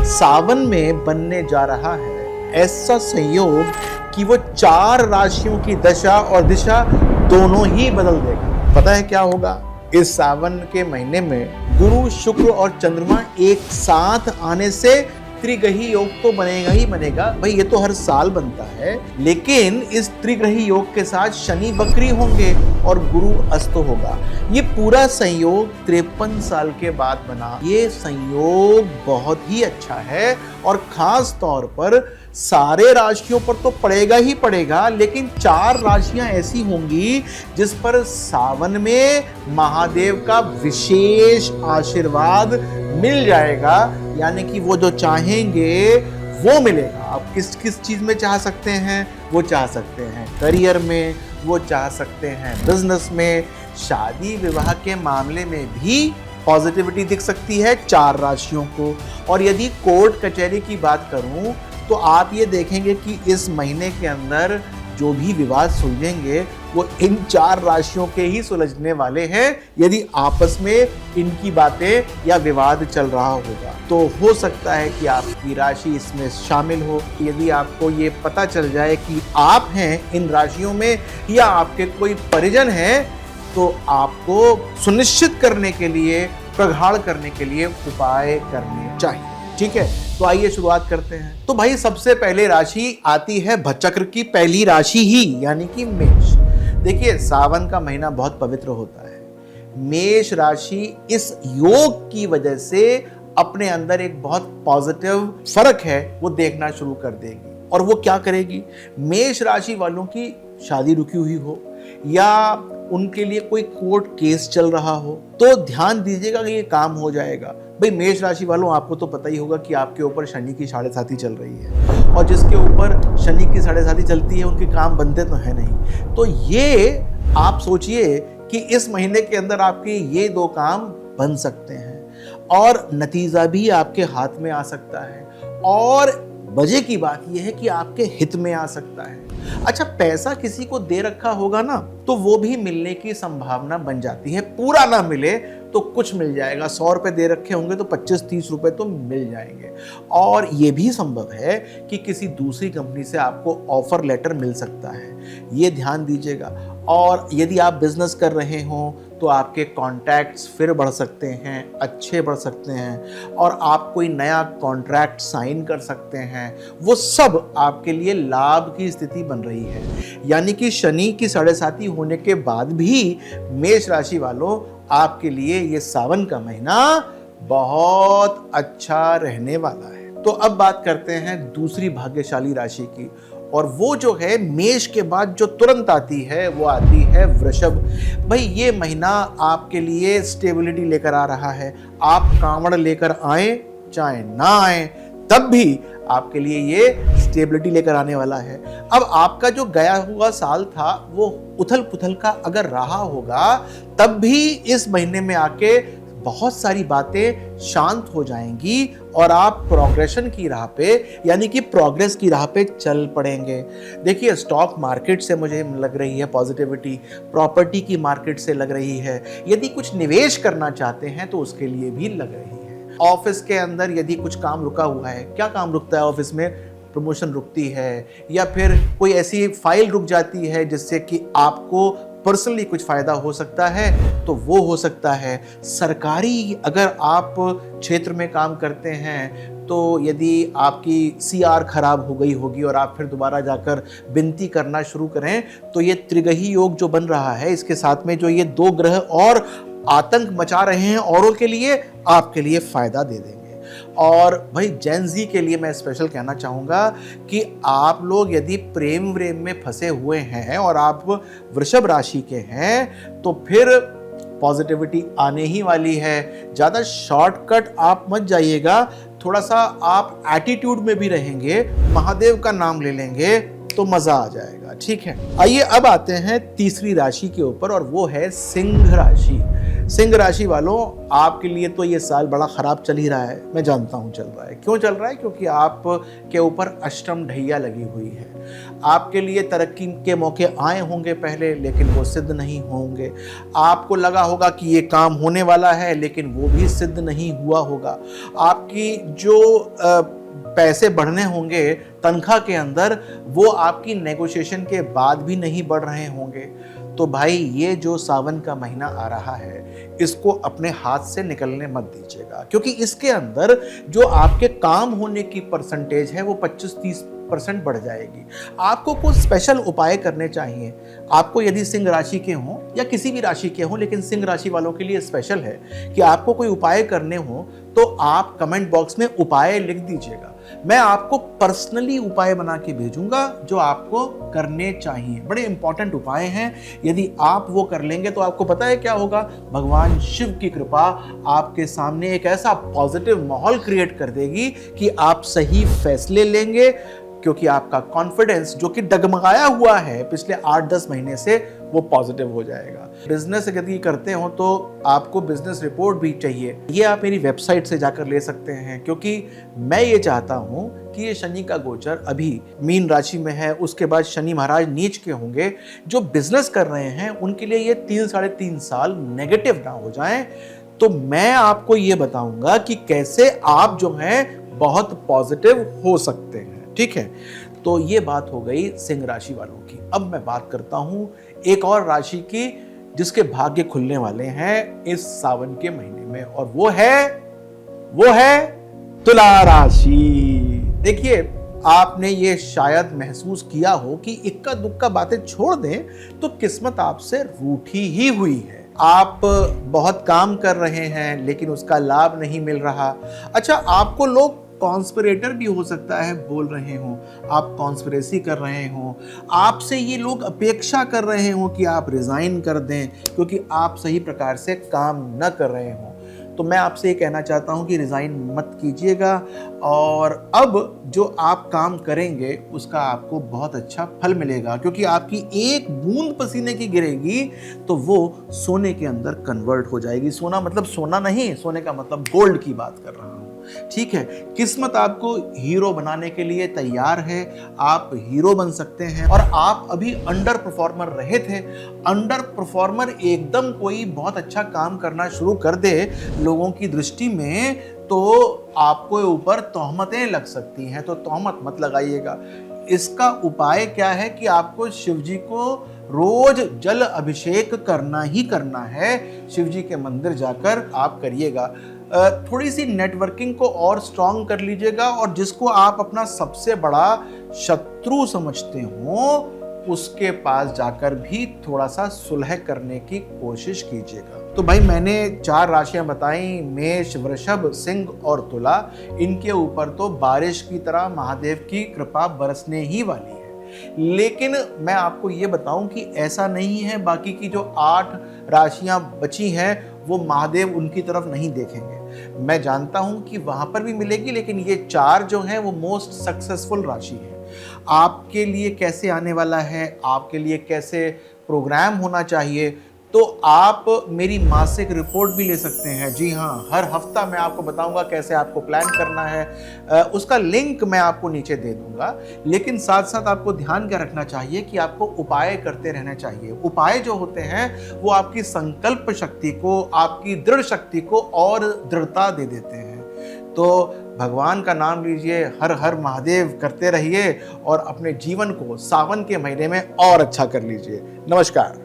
सावन में बनने जा रहा है ऐसा संयोग कि वो 4 राशियों की दशा और दिशा दोनों ही बदल देगा। पता है क्या होगा? इस सावन के महीने में गुरु, शुक्र और चंद्रमा एक साथ आने से त्रिग्रही योग तो बनेगा ही बनेगा। भाई ये तो हर साल बनता है, लेकिन इस त्रिग्रही योग के साथ शनि वक्री होंगे और गुरु अस्त होगा। ये पूरा संयोग 53 साल के बाद बना। ये संयोग बहुत ही अच्छा है और खास तौर पर सारे राशियों पर तो पड़ेगा ही पड़ेगा, लेकिन 4 राशियां ऐसी होंगी जिस पर सावन में महादेव का विशेष आशीर्वाद मिल जाएगा। यानी कि वो जो चाहेंगे वो मिलेगा। आप किस किस चीज में चाह सकते हैं? वो चाह सकते हैं करियर में, वो चाह सकते हैं बिजनेस में, शादी विवाह के मामले में भी पॉजिटिविटी दिख सकती है 4 राशियों को। और यदि कोर्ट कचहरी की बात करूं तो आप ये देखेंगे कि इस महीने के अंदर जो भी विवाद सुलझेंगे वो इन 4 राशियों के ही सुलझने वाले हैं, यदि आपस में इनकी बातें या विवाद चल रहा होगा। तो हो सकता है कि आपकी राशि इसमें शामिल हो। यदि आपको ये पता चल जाए कि आप हैं इन राशियों में या आपके कोई परिजन हैं, तो आपको सुनिश्चित करने के लिए, प्रगाढ़ करने के लिए उपाय करने चाहिए। ठीक है, तो आइए शुरुआत करते हैं। तो भाई सबसे पहले राशि आती है भचक्र की पहली राशि ही, यानी कि मेष। देखिए सावन का महीना बहुत पवित्र होता है। मेष राशि इस योग की वजह से अपने अंदर एक बहुत पॉजिटिव फर्क है वो देखना शुरू कर देगी। और वो क्या करेगी? मेष राशि वालों की शादी रुकी हुई हो या उनके लिए कोई कोर्ट केस चल रहा हो तो ध्यान दीजिएगा कि ये काम हो जाएगा। भाई मेष राशि वालों, आपको तो पता ही होगा कि आपके ऊपर शनि की 7.5 चल रही है, और जिसके ऊपर शनि की 7.5 चलती है उनके काम बनते तो है नहीं। तो ये आप सोचिए कि इस महीने के अंदर आपके ये 2 काम बन सकते हैं और नतीजा भी आपके हाथ में आ सकता है। और मजे की बात यह है कि आपके हित में आ सकता है। अच्छा, पैसा किसी को दे रखा होगा ना, तो वो भी मिलने की संभावना बन जाती है। पूरा ना मिले तो कुछ मिल जाएगा। 100 रुपए दे रखे होंगे तो 25-30 रुपए तो मिल जाएंगे। और ये भी संभव है कि किसी दूसरी कंपनी से आपको ऑफर लेटर मिल सकता है, ये ध्यान दीजिएगा। और यदि आप बिजनेस कर रहे हो तो आपके कॉन्टैक्ट्स फिर बढ़ सकते हैं, अच्छे बढ़ सकते हैं, और आप कोई नया कॉन्ट्रैक्ट साइन कर सकते हैं। वो सब आपके लिए लाभ की स्थिति बन रही है। यानी कि शनि की 7.5 होने के बाद भी मेष राशि वालों, आपके लिए ये सावन का महीना बहुत अच्छा रहने वाला है। तो अब बात करते हैं दूसरी भाग्यशाली राशि की, और वो जो है मेष के बाद जो तुरंत आती है वो आती है वृषभ। भाई ये महीना आपके लिए स्टेबिलिटी लेकर आ रहा है। आप कांवड़ लेकर आए चाहे ना आए, तब भी आपके लिए ये स्टेबिलिटी लेकर आने वाला है। अब आपका जो गया हुआ साल था वो उथल पुथल का अगर रहा होगा, तब भी इस महीने में आके बहुत सारी बातें शांत हो जाएंगी और आप प्रोग्रेशन की राह पे, यानी कि प्रोग्रेस की राह पे चल पड़ेंगे। देखिए स्टॉक मार्केट से मुझे लग रही है पॉजिटिविटी, प्रॉपर्टी की मार्केट से लग रही है, यदि कुछ निवेश करना चाहते हैं तो उसके लिए भी लग रही है। ऑफिस के अंदर यदि कुछ काम रुका हुआ है, क्या काम रुकता है ऑफिस में? प्रमोशन रुकती है, या फिर कोई ऐसी फाइल रुक जाती है जिससे कि आपको पर्सनली कुछ फायदा हो सकता है, तो वो हो सकता है। सरकारी अगर आप क्षेत्र में काम करते हैं तो यदि आपकी CR खराब हो गई होगी और आप फिर दोबारा जाकर विनती करना शुरू करें, तो ये त्रिग्रही योग जो बन रहा है, इसके साथ में जो ये 2 ग्रह और आतंक मचा रहे हैं औरों के लिए, आपके लिए फायदा दे देंगे। और भाई जेन ज़ी के लिए मैं स्पेशल कहना चाहूँगा कि आप लोग यदि प्रेम व्रेम में फंसे हुए हैं और आप वृषभ राशि के हैं, तो फिर पॉजिटिविटी आने ही वाली है। ज़्यादा शॉर्टकट आप मत जाइएगा, थोड़ा सा आप एटीट्यूड में भी रहेंगे, महादेव का नाम ले लेंगे, तो मजा आ जाएगा। ठीक है, आइए अब आते हैं तीसरी राशि के ऊपर और वो है सिंह राशि। सिंह राशि वालों, आपके लिए तो ये साल बड़ा खराब चल ही रहा है, मैं जानता हूँ चल रहा है। क्यों चल रहा है? क्योंकि आप के ऊपर अष्टम ढैया लगी हुई है। आपके लिए तरक्की के मौके आए होंगे पहले, लेकिन वो सिद्ध नहीं होंगे। आपको लगा होगा कि ये काम होने वाला है, लेकिन वो भी सिद्ध नहीं हुआ होगा। आपकी जो पैसे बढ़ने होंगे तनख्वाह के अंदर, वो आपकी नेगोशिएशन के बाद भी नहीं बढ़ रहे होंगे। तो भाई, ये जो सावन का महीना आ रहा है, इसको अपने हाथ से निकलने मत दीजिएगा, क्योंकि इसके अंदर जो आपके काम होने की परसेंटेज है वो 25-30% बढ़ जाएगी। आपको कुछ स्पेशल उपाय करने चाहिए। आपको यदि सिंह राशि के हों या किसी भी राशि के हों, लेकिन सिंह राशि वालों के लिए स्पेशल है कि आपको कोई उपाय करने हो तो आप कमेंट बॉक्स में उपाय लिख दीजिएगा। मैं आपको पर्सनली उपाय बना के भेजूंगा जो आपको करने चाहिए। बड़े इंपॉर्टेंट उपाय हैं, यदि आप वो कर लेंगे तो आपको पता है क्या होगा? भगवान शिव की कृपा आपके सामने एक ऐसा पॉजिटिव माहौल क्रिएट कर देगी कि आप सही फैसले लेंगे, क्योंकि आपका कॉन्फिडेंस जो कि डगमगाया हुआ है पिछले 8-10 महीने से, वो पॉजिटिव हो जाएगा। बिजनेस यदि करते हो तो आपको बिजनेस रिपोर्ट भी चाहिए। ये आप मेरी वेबसाइट से जाकर ले सकते हैं, क्योंकि मैं ये चाहता हूं कि ये शनि का गोचर अभी मीन राशि में है, उसके बाद शनि महाराज नीच के होंगे। जो बिजनेस कर रहे हैं उनके लिए ये 3-3.5 साल नेगेटिव ना हो जाएं। तो मैं आपको ये बताऊंगा कि कैसे आप जो हैं बहुत पॉजिटिव हो सकते हैं। ठीक है, तो ये बात हो गई सिंह राशि वालों की। अब मैं बात करता हूं एक और राशि की जिसके भाग्य खुलने वाले हैं इस सावन के महीने में, और वो है तुला राशि। देखिए, आपने ये शायद महसूस किया हो कि इक्का दुक्का बातें छोड़ दें तो किस्मत आपसे रूठी ही हुई है। आप बहुत काम कर रहे हैं लेकिन उसका लाभ नहीं मिल रहा। अच्छा, आपको लोग कॉन्स्पिरेटर भी हो सकता है बोल रहे हो, आप कॉन्स्पिरेसी कर रहे हो, आपसे ये लोग अपेक्षा कर रहे हो कि आप रिजाइन कर दें क्योंकि आप सही प्रकार से काम न कर रहे हो। तो मैं आपसे ये कहना चाहता हूं कि रिजाइन मत कीजिएगा, और अब जो आप काम करेंगे उसका आपको बहुत अच्छा फल मिलेगा, क्योंकि आपकी एक बूंद पसीने की गिरेगी तो वो सोने के अंदर कन्वर्ट हो जाएगी। सोना मतलब सोना नहीं, सोने का मतलब गोल्ड की बात कर रहा हूं। ठीक है, किस्मत आपको हीरो बनाने के लिए तैयार है। आप हीरो बन सकते हैं। और आप अभी अंडर परफॉर्मर रहे थे। अंडर परफॉर्मर एकदम कोई बहुत अच्छा काम करना शुरू कर दे लोगों की दृष्टि में, तो आपको ऊपर तोहमतें लग सकती हैं। तो तोहमत मत लगाइएगा। इसका उपाय क्या है कि आपको शिव जी को रोज जल अभिषेक करना ही करना है। शिव जी के मंदिर जाकर आप करिएगा। थोड़ी सी नेटवर्किंग को और स्ट्रांग कर लीजिएगा, और जिसको आप अपना सबसे बड़ा शत्रु समझते हो उसके पास जाकर भी थोड़ा सा सुलह करने की कोशिश कीजिएगा। तो भाई, मैंने 4 राशियां बताई, मेष, वृषभ, सिंह और तुला। इनके ऊपर तो बारिश की तरह महादेव की कृपा बरसने ही वाली है। लेकिन मैं आपको ये बताऊं कि ऐसा नहीं है, बाकी की जो 8 राशियां बची हैं वो महादेव उनकी तरफ नहीं देखेंगे। मैं जानता हूं कि वहां पर भी मिलेगी, लेकिन ये 4 जो हैं वो मोस्ट सक्सेसफुल राशि है। आपके लिए कैसे आने वाला है, आपके लिए कैसे प्रोग्राम होना चाहिए, तो आप मेरी मासिक रिपोर्ट भी ले सकते हैं। जी हाँ, हर हफ्ता मैं आपको बताऊंगा कैसे आपको प्लान करना है। उसका लिंक मैं आपको नीचे दे दूंगा। लेकिन साथ साथ आपको ध्यान क्या रखना चाहिए कि आपको उपाय करते रहना चाहिए। उपाय जो होते हैं वो आपकी संकल्प शक्ति को, आपकी दृढ़ शक्ति को और दृढ़ता दे देते हैं। तो भगवान का नाम लीजिए, हर हर महादेव करते रहिए और अपने जीवन को सावन के महीने में और अच्छा कर लीजिए। नमस्कार।